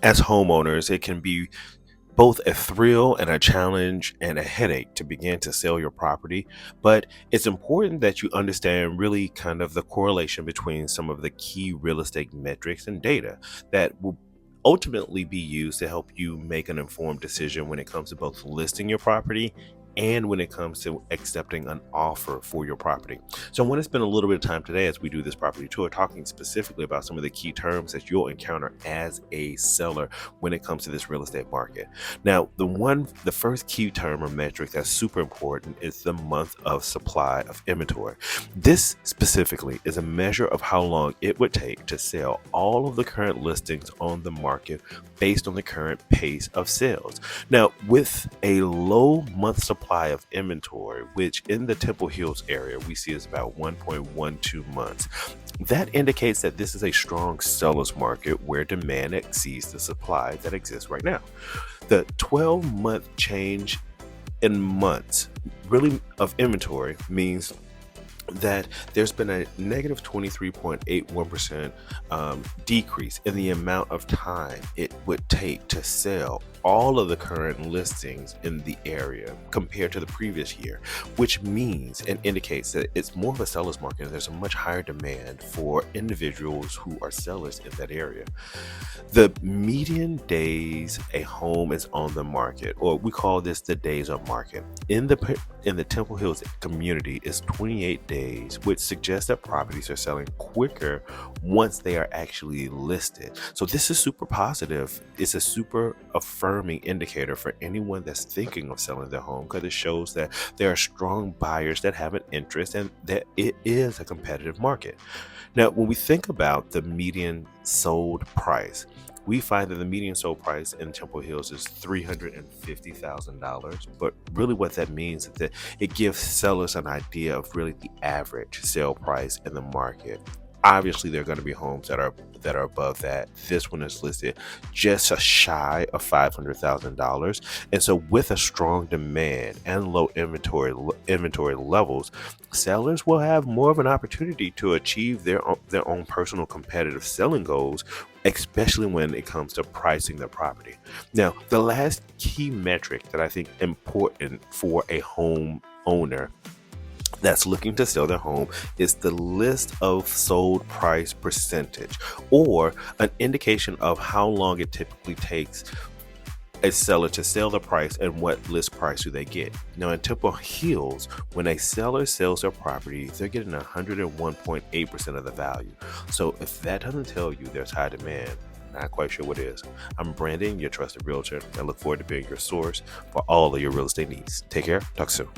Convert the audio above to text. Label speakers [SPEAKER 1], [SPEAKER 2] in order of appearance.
[SPEAKER 1] As homeowners, it can be both a thrill and a challenge and a headache to begin to sell your property. But it's important that you understand really kind of the correlation between some of the key real estate metrics and data that will ultimately be used to help you make an informed decision when it comes to both listing your property and when it comes to accepting an offer for your property. So I want to spend a little bit of time today as we do this property tour talking specifically about some of the key terms that you'll encounter as a seller when it comes to this real estate market. Now, the first key term or metric that's super important is the month of supply of inventory. This specifically is a measure of how long it would take to sell all of the current listings on the market based on the current pace of sales. Now, with a low month supply of inventory, which in the Temple Hills area we see is about 1.12 months, that indicates that this is a strong seller's market where demand exceeds the supply that exists right now. The 12-month change in months really of inventory means that there's been a negative 23.81% decrease in the amount of time it would take to sell all of the current listings in the area compared to the previous year, which means and indicates that it's more of a seller's market and there's a much higher demand for individuals who are sellers in that area. The median days a home is on the market, or we call this the days on market, in the Temple Hills community is 28 days, which suggests that properties are selling quicker once they are actually listed. So this is super positive. It's a super affirming indicator for anyone that's thinking of selling their home, because it shows that there are strong buyers that have an interest and that it is a competitive market. Now, when we think about the median sold price, we find that the median sold price in Temple Hills is $350,000. But really what that means is that it gives sellers an idea of really the average sale price in the market. Obviously, there are going to be homes that are above that. This one is listed just a shy of $500,000, and so with a strong demand and low inventory levels, sellers will have more of an opportunity to achieve their own personal competitive selling goals, especially when it comes to pricing their property. Now, the last key metric that I think important for a home owner that's looking to sell their home is the list of sold price percentage, or an indication of how long it typically takes a seller to sell the price and what list price do they get. Now, in Temple Hills, when a seller sells their property, they're getting 101.8% of the value. So if that doesn't tell you there's high demand, not quite sure what is. I'm Brandon, your trusted realtor. I look forward to being your source for all of your real estate needs. Take care. Talk soon.